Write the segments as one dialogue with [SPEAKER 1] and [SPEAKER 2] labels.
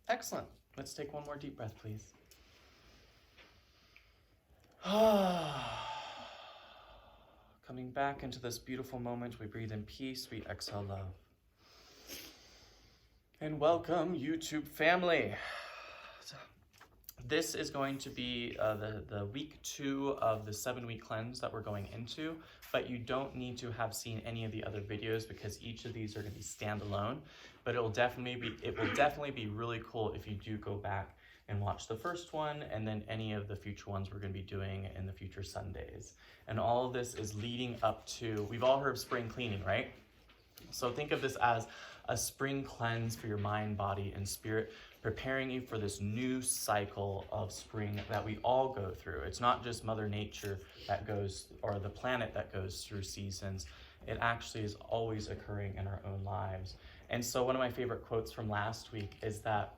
[SPEAKER 1] Excellent. Let's take one more deep breath, please. Coming back into this beautiful moment, we breathe in peace, we exhale love. And welcome, YouTube family. This is going to be the week 2 of the 7-week cleanse that we're going into, but you don't need to have seen any of the other videos because each of these are going to be standalone. But it will definitely be really cool if you do go back and watch the first one and then any of the future ones we're going to be doing in the future Sundays. And all of this is leading up to, we've all heard of spring cleaning, right? So think of this as a spring cleanse for your mind, body, and spirit, preparing you for this new cycle of spring that we all go through. It's not just Mother Nature that goes, or the planet that goes through seasons. It actually is always occurring in our own lives. And so one of my favorite quotes from last week is that,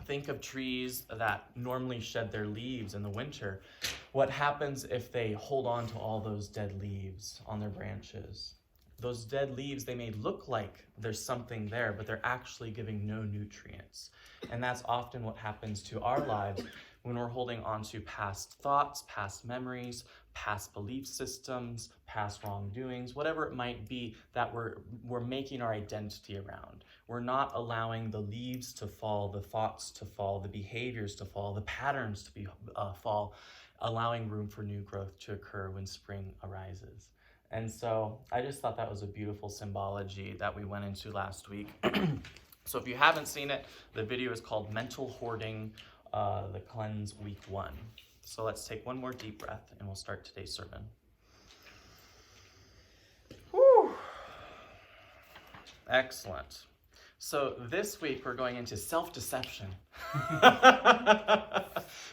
[SPEAKER 1] think of trees that normally shed their leaves in the winter. What happens if they hold on to all those dead leaves on their branches? Those dead leaves, they may look like there's something there, but they're actually giving no nutrients. And that's often what happens to our lives when we're holding on to past thoughts, past memories, past belief systems, past wrongdoings, whatever it might be that we're making our identity around. We're not allowing the leaves to fall, the thoughts to fall, the behaviors to fall, the patterns to fall, allowing room for new growth to occur when spring arises. And so I just thought that was a beautiful symbology that we went into last week. So if you haven't seen it, the video is called Mental Hoarding, the Cleanse Week 1. So let's take one more deep breath and we'll start today's sermon. Whew. Excellent. So this week we're going into self-deception.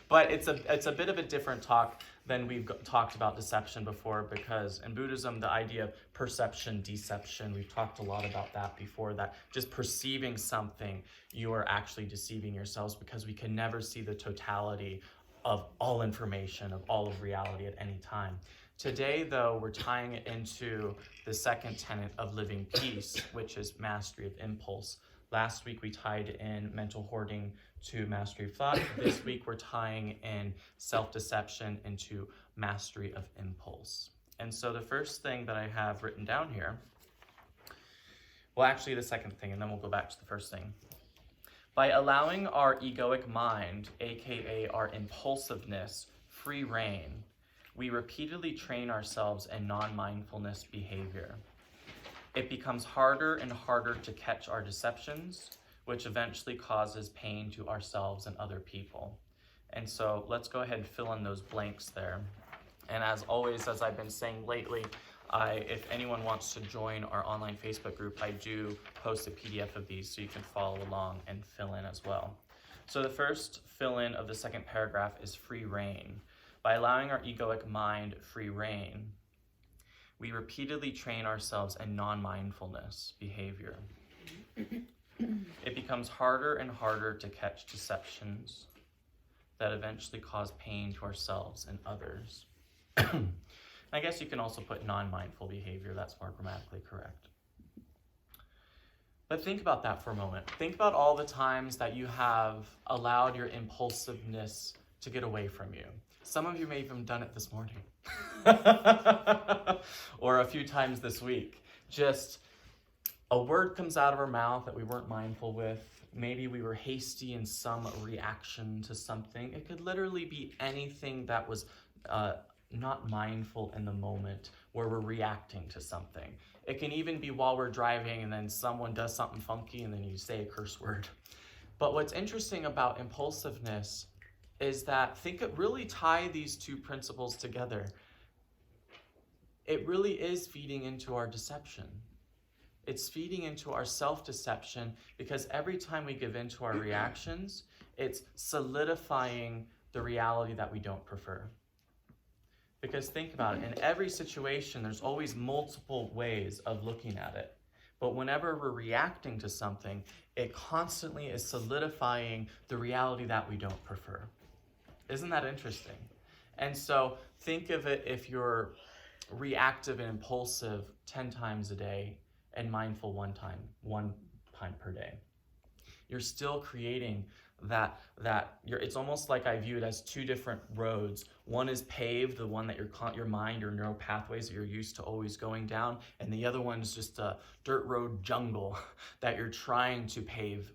[SPEAKER 1] But it's a bit of a different talk than we've talked about deception before, because in Buddhism, the idea of perception, deception, we've talked a lot about that before, that just perceiving something, you are actually deceiving yourselves because we can never see the totality of all information, of all of reality at any time. Today, though, we're tying it into the second tenet of living peace, which is mastery of impulse. Last week, we tied in mental hoarding to mastery of thought. This week, we're tying in self-deception into mastery of impulse. And so the first thing that I have written down here, well, actually the second thing, and then we'll go back to the first thing. By allowing our egoic mind, aka our impulsiveness, free rein, we repeatedly train ourselves in non-mindfulness behavior. It becomes harder and harder to catch our deceptions, which eventually causes pain to ourselves and other people. And so let's go ahead and fill in those blanks there. And as always, as I've been saying lately, if anyone wants to join our online Facebook group, I do post a PDF of these so you can follow along and fill in as well. So the first fill in of the second paragraph is free rein. By allowing our egoic mind free rein, we repeatedly train ourselves in non-mindfulness behavior. It becomes harder and harder to catch deceptions that eventually cause pain to ourselves and others. I guess you can also put non-mindful behavior, that's more grammatically correct. But think about that for a moment. Think about all the times that you have allowed your impulsiveness to get away from you. Some of you may have even done it this morning. Or a few times this week. Just a word comes out of our mouth that we weren't mindful with. Maybe we were hasty in some reaction to something. It could literally be anything that was not mindful in the moment where we're reacting to something. It can even be while we're driving and then someone does something funky and then you say a curse word. But what's interesting about impulsiveness is that, really tie these two principles together. It really is feeding into our deception. It's feeding into our self-deception, because every time we give into our reactions, it's solidifying the reality that we don't prefer. Because think about it, in every situation, there's always multiple ways of looking at it. But whenever we're reacting to something, it constantly is solidifying the reality that we don't prefer. Isn't that interesting? And so think of it, if you're reactive and impulsive 10 times a day and mindful one time per day. You're still creating it's almost like I view it as two different roads. One is paved, the one that your mind, your neural pathways that you're used to always going down, and the other one is just a dirt road jungle that you're trying to pave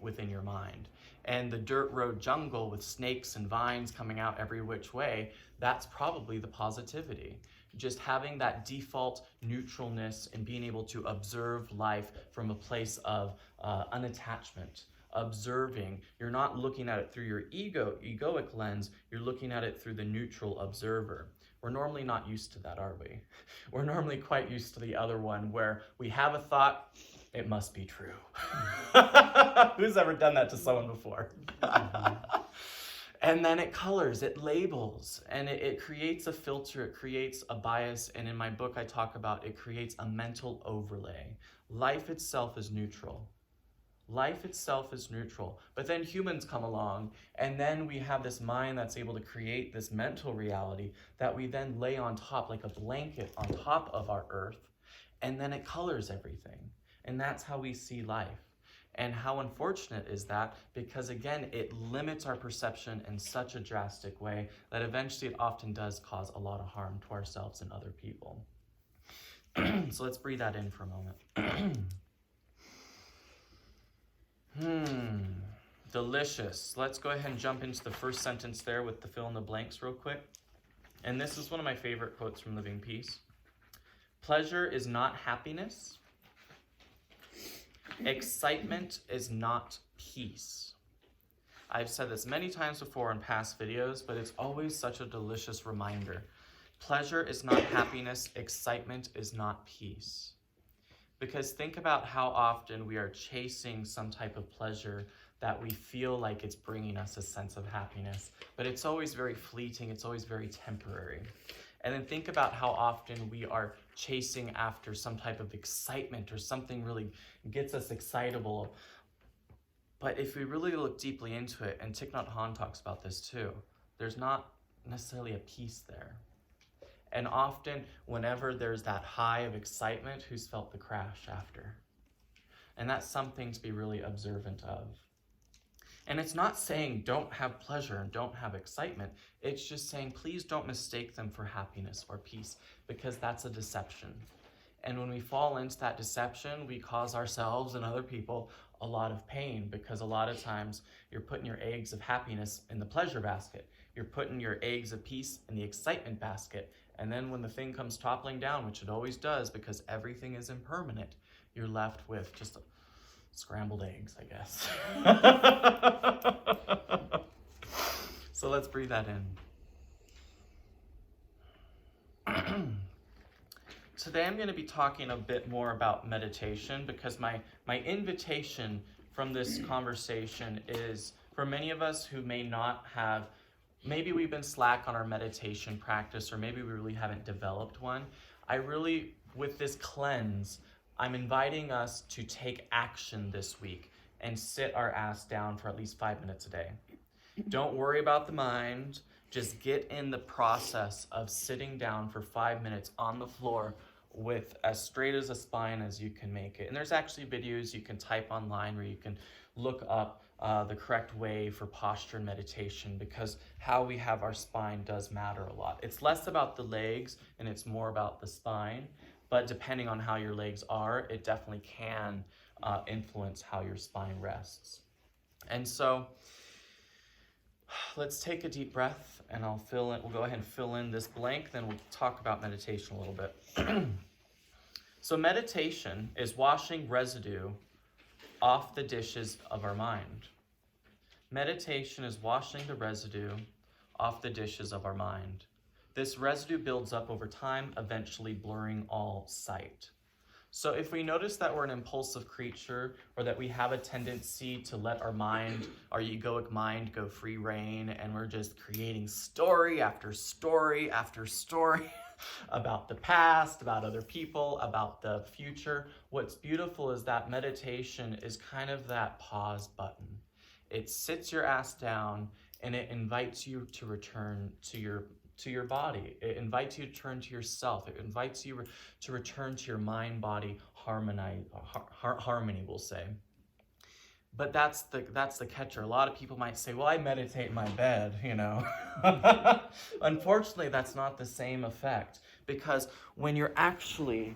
[SPEAKER 1] within your mind. And the dirt road jungle with snakes and vines coming out every which way, that's probably the positivity. Just having that default neutralness and being able to observe life from a place of unattachment. Observing, you're not looking at it through your egoic lens, you're looking at it through the neutral observer. We're normally not used to that, are we? We're normally quite used to the other one where we have a thought, it must be true. Who's ever done that to someone before? And then it colors, it labels, and it creates a filter, it creates a bias, and in my book I talk about it creates a mental overlay. Life itself is neutral. Life itself is neutral, but then humans come along, and then we have this mind that's able to create this mental reality that we then lay on top like a blanket on top of our earth, and then it colors everything. And that's how we see life. And how unfortunate is that? Because again, it limits our perception in such a drastic way that eventually it often does cause a lot of harm to ourselves and other people. So let's breathe that in for a moment. Delicious. Let's go ahead and jump into the first sentence there with the fill in the blanks real quick. And this is one of my favorite quotes from Living Peace. Pleasure is not happiness. Excitement is not peace. I've said this many times before in past videos, but it's always such a delicious reminder. Pleasure is not happiness. Excitement is not peace. Because think about how often we are chasing some type of pleasure that we feel like it's bringing us a sense of happiness, but it's always very fleeting, it's always very temporary. And then think about how often we are chasing after some type of excitement or something really gets us excitable. But if we really look deeply into it, and Thich Nhat Hanh talks about this too, there's not necessarily a peace there. And often, whenever there's that high of excitement, who's felt the crash after? And that's something to be really observant of. And it's not saying don't have pleasure and don't have excitement. It's just saying please don't mistake them for happiness or peace, because that's a deception. And when we fall into that deception, we cause ourselves and other people a lot of pain, because a lot of times you're putting your eggs of happiness in the pleasure basket. You're putting your eggs of peace in the excitement basket. And then when the thing comes toppling down, which it always does because everything is impermanent, you're left with just scrambled eggs, I guess. So let's breathe that in. Today I'm going to be talking a bit more about meditation, because my invitation from this conversation is for many of us who may not have, maybe we've been slack on our meditation practice, or maybe we really haven't developed one. With this cleanse, I'm inviting us to take action this week and sit our ass down for at least 5 minutes a day. Don't worry about the mind. Just get in the process of sitting down for 5 minutes on the floor with as straight as a spine as you can make it. And there's actually videos you can type online where you can look up the correct way for posture and meditation, because how we have our spine does matter a lot. It's less about the legs and it's more about the spine, but depending on how your legs are, it definitely can influence how your spine rests. And so let's take a deep breath, and we'll go ahead and fill in this blank, then we'll talk about meditation a little bit. So meditation is washing residue off the dishes of our mind. Meditation is washing the residue off the dishes of our mind. This residue builds up over time, eventually blurring all sight. So if we notice that we're an impulsive creature, or that we have a tendency to let our egoic mind go free rein, and we're just creating story after story after story about the past, about other people, about the future, what's beautiful is that meditation is kind of that pause button. It sits your ass down and it invites you to return to your body. It invites you to turn to yourself. It invites you to return to your mind-body harmony, we'll say. But that's the catcher. A lot of people might say, well, I meditate in my bed, you know. Unfortunately, that's not the same effect, because when you're actually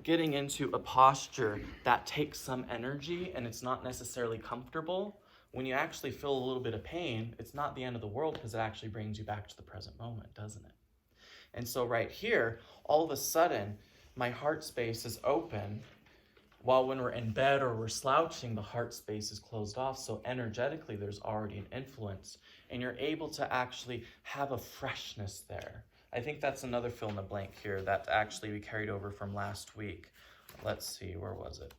[SPEAKER 1] getting into a posture that takes some energy and it's not necessarily comfortable, when you actually feel a little bit of pain, it's not the end of the world, because it actually brings you back to the present moment, doesn't it? And so right here, all of a sudden, my heart space is open, while when we're in bed or we're slouching, the heart space is closed off. So energetically, there's already an influence, and you're able to actually have a freshness there. I think that's another fill in the blank here that actually we carried over from last week. Let's see, where was it?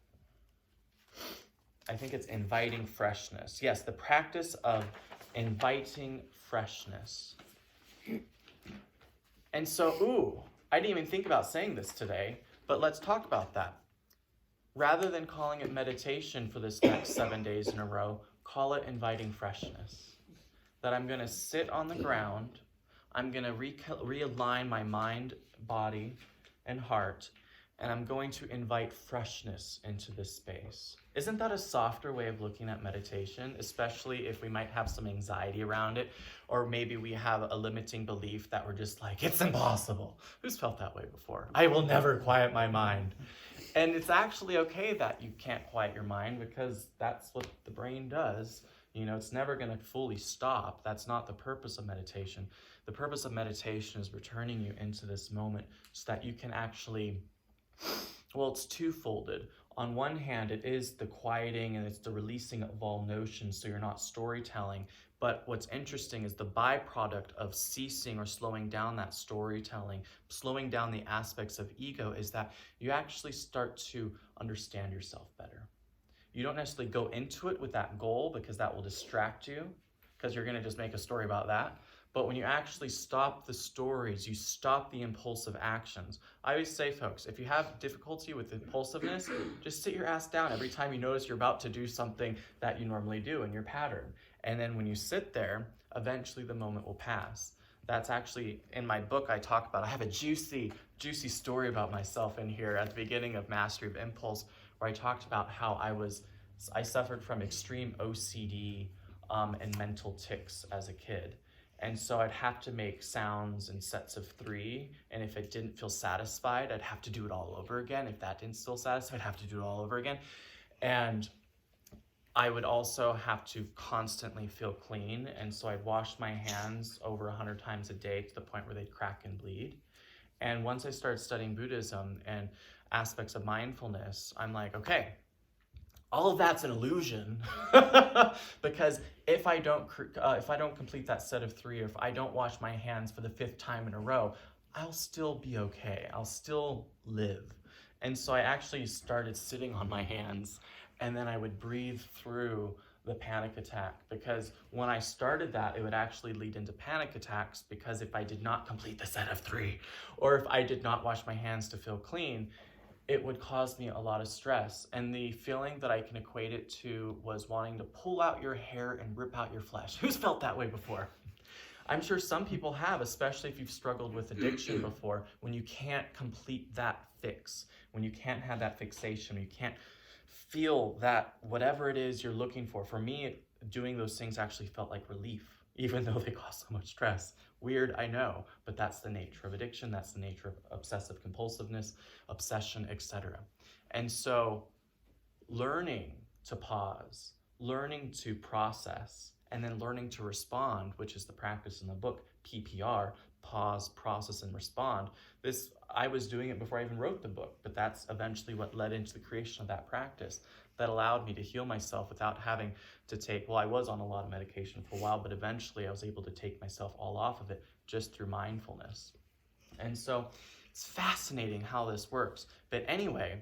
[SPEAKER 1] I think it's inviting freshness. Yes, the practice of inviting freshness. And so, I didn't even think about saying this today, but let's talk about that. Rather than calling it meditation for this next 7 days in a row, call it inviting freshness. That I'm going to sit on the ground, I'm going to realign my mind, body, and heart, and I'm going to invite freshness into this space. Isn't that a softer way of looking at meditation, especially if we might have some anxiety around it, or maybe we have a limiting belief that we're just like, it's impossible. Who's felt that way before? I will never quiet my mind. And it's actually okay that you can't quiet your mind, because that's what the brain does. You know, it's never going to fully stop. That's not the purpose of meditation. The purpose of meditation is returning you into this moment so that you can actually, well, it's two-folded. On one hand, it is the quieting and it's the releasing of all notions, so you're not storytelling. But what's interesting is the byproduct of ceasing or slowing down that storytelling, slowing down the aspects of ego, is that you actually start to understand yourself better. You don't necessarily go into it with that goal, because that will distract you, because you're going to just make a story about that. But when you actually stop the stories, you stop the impulsive actions. I always say, folks, if you have difficulty with impulsiveness, just sit your ass down every time you notice you're about to do something that you normally do in your pattern. And then when you sit there, eventually the moment will pass. That's actually, in my book, I talk about, I have a juicy story about myself in here at the beginning of Mastery of Impulse, where I talked about how I suffered from extreme OCD and mental tics as a kid. And so I'd have to make sounds in sets of 3, and if it didn't feel satisfied, I'd have to do it all over again. If that didn't feel satisfied, I'd have to do it all over again. And I would also have to constantly feel clean, and so I'd wash my hands over 100 times a day to the point where they'd crack and bleed. And once I started studying Buddhism and aspects of mindfulness, I'm like, okay, all of that's an illusion, because if I don't complete that set of 3, or if I don't wash my hands for the 5th time in a row, I'll still be okay. I'll still live. And so I actually started sitting on my hands, and then I would breathe through the panic attack, because when I started that, it would actually lead into panic attacks, because if I did not complete the set of 3, or if I did not wash my hands to feel clean, it would cause me a lot of stress. And the feeling that I can equate it to was wanting to pull out your hair and rip out your flesh. Who's felt that way before? I'm sure some people have, especially if you've struggled with addiction before, when you can't complete that fix, when you can't have that fixation, when you can't feel that whatever it is you're looking for. For me, doing those things actually felt like relief, even though they cause so much stress. Weird, I know, but that's the nature of addiction. That's the nature of obsessive compulsiveness, obsession, etc. And so learning to pause, learning to process, and then learning to respond, which is the practice in the book, PPR, pause, process, and respond. I was doing it before I even wrote the book, but that's eventually what led into the creation of that practice that allowed me to heal myself without having to take, well, I was on a lot of medication for a while, but eventually I was able to take myself all off of it just through mindfulness. And so it's fascinating how this works. But anyway,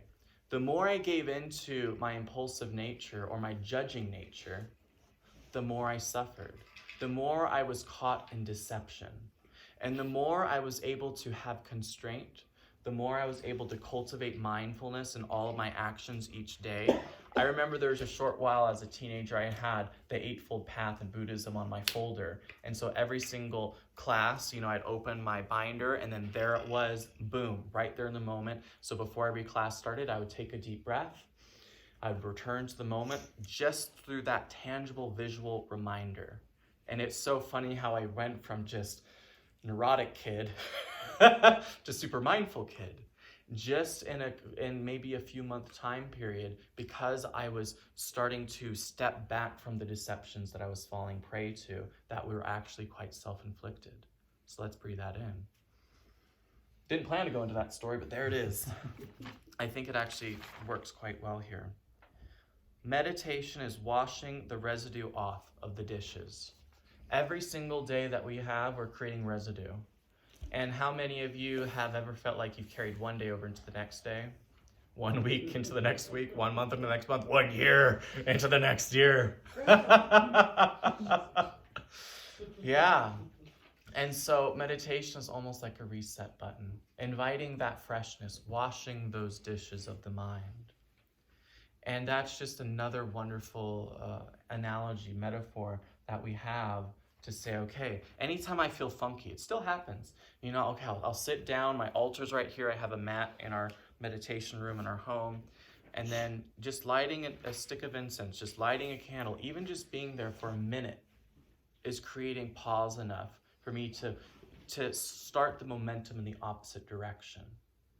[SPEAKER 1] the more I gave into my impulsive nature or my judging nature, the more I suffered, the more I was caught in deception. And the more I was able to have constraint, the more I was able to cultivate mindfulness in all of my actions each day. I remember there was a short while as a teenager, I had the Eightfold Path in Buddhism on my folder. And so every single class, I'd open my binder, and then there it was, boom, right there in the moment. So before every class started, I would take a deep breath. I would return to the moment just through that tangible visual reminder. And it's so funny how I went from just neurotic kid to super mindful kid, just in maybe a few month time period, because I was starting to step back from the deceptions that I was falling prey to that were actually quite self-inflicted. So let's breathe that in. Didn't plan to go into that story, but there it is. I think it actually works quite well here. Meditation is washing the residue off of the dishes. Every single day that we have, we're creating residue. And how many of you have ever felt like you've carried one day over into the next day? 1 week into the next week, 1 month into the next month, 1 year into the next year. Yeah. And so meditation is almost like a reset button, inviting that freshness, washing those dishes of the mind. And that's just another wonderful analogy, metaphor that we have to say, okay, anytime I feel funky, it still happens. You know, okay, I'll sit down, my altar's right here, I have a mat in our meditation room in our home, and then just lighting a stick of incense, just lighting a candle, even just being there for a minute is creating pause enough for me to start the momentum in the opposite direction.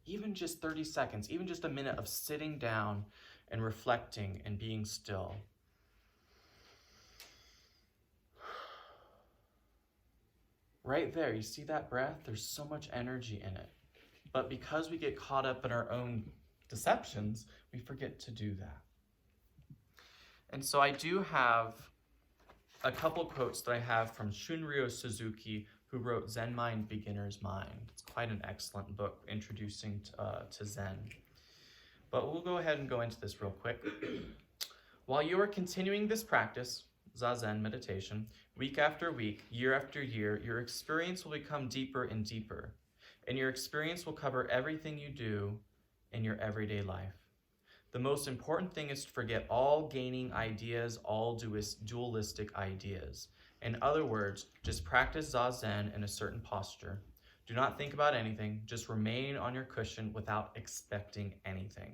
[SPEAKER 1] Even just 30 seconds, even just a minute of sitting down and reflecting and being still. Right there, you see that breath? There's so much energy in it. But because we get caught up in our own deceptions, we forget to do that. And so I do have a couple quotes that I have from Shunryo Suzuki, who wrote Zen Mind, Beginner's Mind. It's quite an excellent book introducing to Zen. But we'll go ahead and go into this real quick. While you are continuing this practice, Zazen meditation, week after week, year after year, your experience will become deeper and deeper. And your experience will cover everything you do in your everyday life. The most important thing is to forget all gaining ideas, all dualistic ideas. In other words, just practice Zazen in a certain posture. Do not think about anything, just remain on your cushion without expecting anything.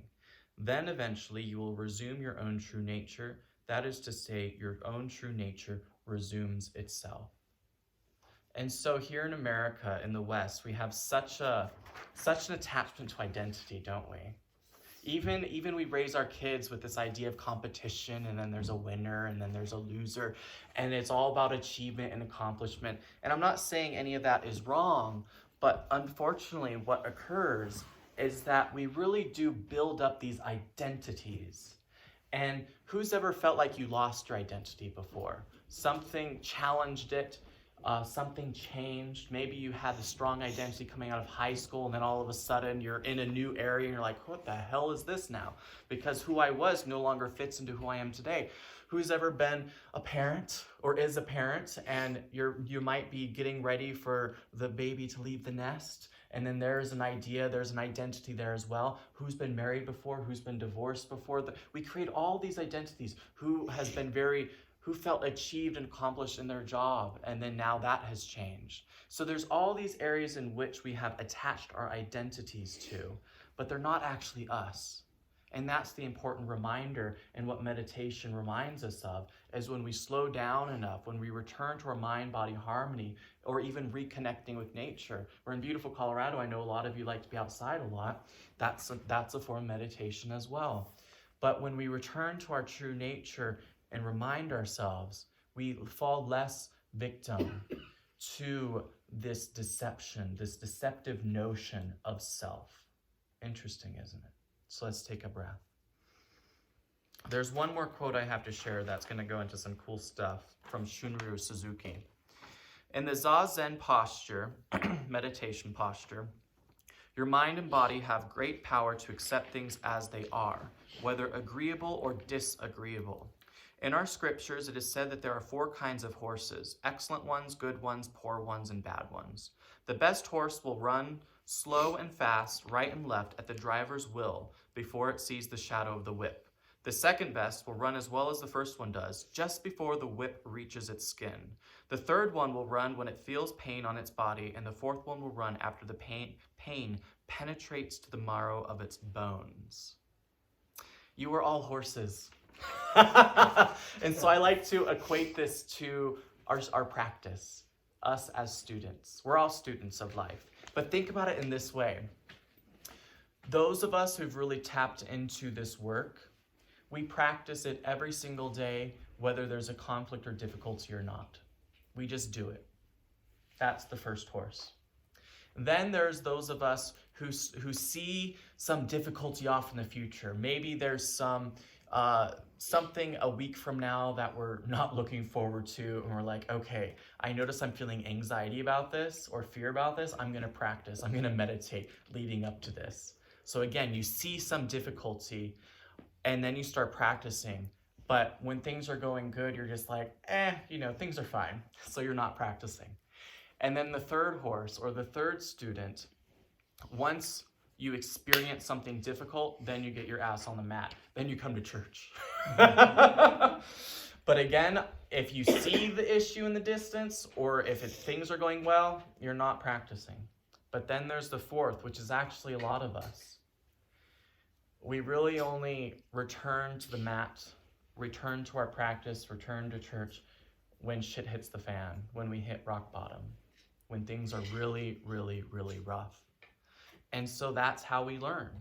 [SPEAKER 1] Then eventually you will resume your own true nature. That is to say, your own true nature resumes itself. And so here in America, in the West, we have such an attachment to identity, don't we? Even we raise our kids with this idea of competition, and then there's a winner, and then there's a loser, and it's all about achievement and accomplishment. And I'm not saying any of that is wrong, but unfortunately what occurs is that we really do build up these identities. And who's ever felt like you lost your identity before? Something challenged it, something changed. Maybe you had a strong identity coming out of high school, and then all of a sudden you're in a new area and you're like, what the hell is this now? Because who I was no longer fits into who I am today. Who's ever been a parent or is a parent, and you might be getting ready for the baby to leave the nest, and then there's an idea, there's an identity there as well. Who's been married before? Who's been divorced before? We create all these identities. Who felt achieved and accomplished in their job, and then now that has changed. So there's all these areas in which we have attached our identities to, but they're not actually us. And that's the important reminder, and what meditation reminds us of is when we slow down enough, when we return to our mind-body harmony, or even reconnecting with nature. We're in beautiful Colorado. I know a lot of you like to be outside a lot. That's a form of meditation as well. But when we return to our true nature and remind ourselves, we fall less victim to this deception, this deceptive notion of self. Interesting, isn't it? So let's take a breath. There's one more quote I have to share that's going to go into some cool stuff from Shunryo Suzuki. In the Zazen posture, meditation posture, your mind and body have great power to accept things as they are, whether agreeable or disagreeable. In our scriptures, it is said that there are 4 kinds of horses: excellent ones, good ones, poor ones, and bad ones. The best horse will run slow and fast, right and left, at the driver's will, before it sees the shadow of the whip. The second best will run as well as the first one does, just before the whip reaches its skin. The third one will run when it feels pain on its body, and the fourth one will run after the pain penetrates to the marrow of its bones. You were all horses. And so I like to equate this to our practice, us as students. We're all students of life. But think about it in this way. Those of us who've really tapped into this work, we practice it every single day, whether there's a conflict or difficulty or not. We just do it. That's the first horse. Then there's those of us who see some difficulty off in the future. Maybe there's something a week from now that we're not looking forward to, and we're like, okay, I notice I'm feeling anxiety about this or fear about this. I'm going to practice. I'm going to meditate leading up to this. So again, you see some difficulty, and then you start practicing. But when things are going good, you're just like, things are fine. So you're not practicing. And then the third horse, or the third student, once you experience something difficult, then you get your ass on the mat. Then you come to church. But again, if you see the issue in the distance, or if things are going well, you're not practicing. But then there's the fourth, which is actually a lot of us. We really only return to the mat, return to our practice, return to church when shit hits the fan, when we hit rock bottom, when things are really, really, really rough. And so that's how we learn.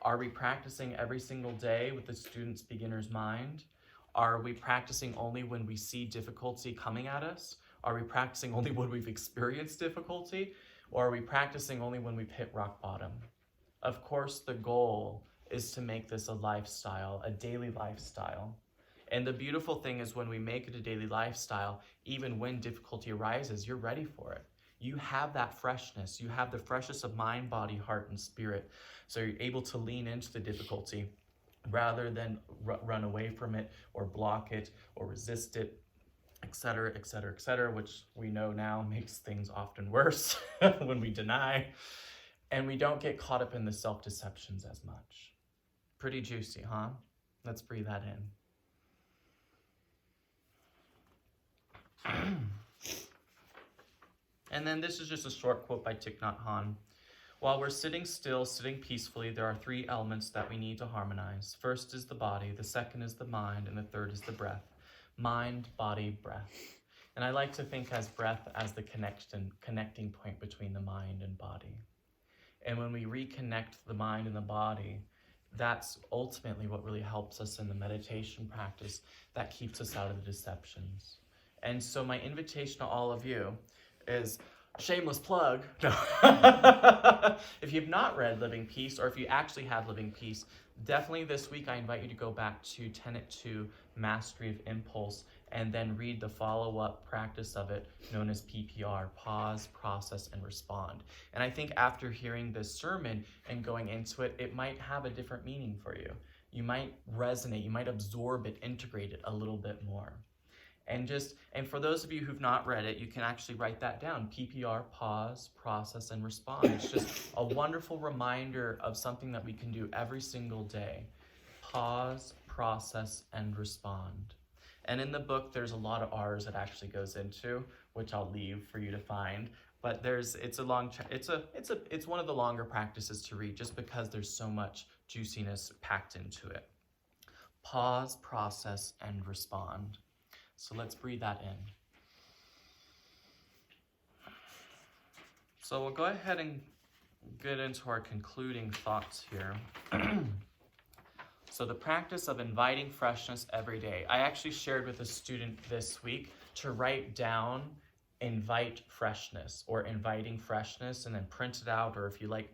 [SPEAKER 1] Are we practicing every single day with the student's beginner's mind? Are we practicing only when we see difficulty coming at us? Are we practicing only when we've experienced difficulty? Or are we practicing only when we've hit rock bottom? Of course, the goal is to make this a lifestyle, a daily lifestyle. And the beautiful thing is when we make it a daily lifestyle, even when difficulty arises, you're ready for it. You have that freshness. You have the freshness of mind, body, heart, and spirit. So you're able to lean into the difficulty rather than run away from it or block it or resist it, etc., etc., etc., which we know now makes things often worse when we deny. And we don't get caught up in the self-deceptions as much. Pretty juicy, huh? Let's breathe that in. And then this is just a short quote by Thich Nhat Hanh. While we're sitting still, sitting peacefully, there are three elements that we need to harmonize. First is the body, the second is the mind, and the third is the breath. Mind, body, breath. And I like to think as breath as the connecting point between the mind and body. And when we reconnect the mind and the body, that's ultimately what really helps us in the meditation practice that keeps us out of the deceptions. And so my invitation to all of you is, shameless plug, if you've not read Living Peace, or if you actually have Living Peace, definitely this week I invite you to go back to Tenet 2, Mastery of Impulse, and then read the follow-up practice of it known as PPR, Pause, Process, and Respond. And I think after hearing this sermon and going into it, it might have a different meaning for you. You might resonate, you might absorb it, integrate it a little bit more. And for those of you who've not read it, you can actually write that down. PPR, pause, process, and respond. It's just a wonderful reminder of something that we can do every single day. Pause, process, and respond. And in the book, there's a lot of R's that actually goes into, which I'll leave for you to find. But it's one of the longer practices to read, just because there's so much juiciness packed into it. Pause, process, and respond. So let's breathe that in. So we'll go ahead and get into our concluding thoughts here. So the practice of inviting freshness every day. I actually shared with a student this week to write down invite freshness or inviting freshness and then print it out, or if you like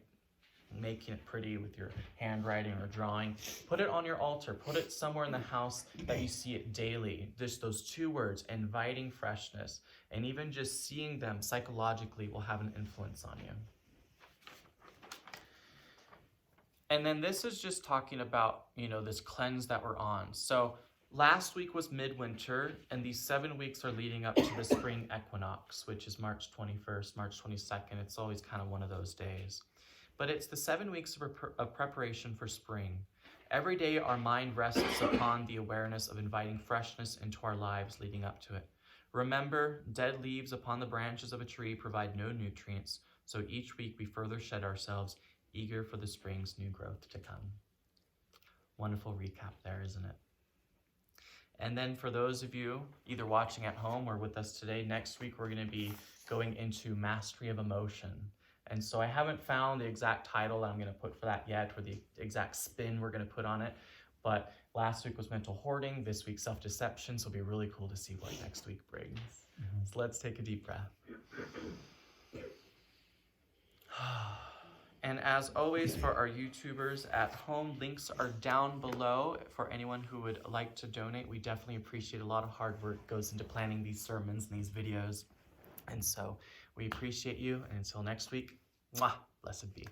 [SPEAKER 1] making it pretty with your handwriting or drawing, put it on your altar, put it somewhere in the house that you see it daily. Just those two words, inviting freshness, and even just seeing them psychologically will have an influence on you. And then this is just talking about, this cleanse that we're on. So last week was Midwinter, and these 7 weeks are leading up to the spring equinox, which is March 21st, March 22nd. It's always kind of one of those days. But it's the 7 weeks of preparation for spring. Every day our mind rests upon the awareness of inviting freshness into our lives leading up to it. Remember, dead leaves upon the branches of a tree provide no nutrients, so each week we further shed ourselves, eager for the spring's new growth to come. Wonderful recap there, isn't it? And then for those of you either watching at home or with us today, next week we're going to be going into mastery of emotion. And so I haven't found the exact title that I'm going to put for that yet, or the exact spin we're going to put on it. But last week was mental hoarding, this week self-deception, so it'll be really cool to see what next week brings. So let's take a deep breath. And as always, for our YouTubers at home, links are down below for anyone who would like to donate. We definitely appreciate a lot of hard work goes into planning these sermons and these videos. And so we appreciate you. And until next week, mwah, blessed be.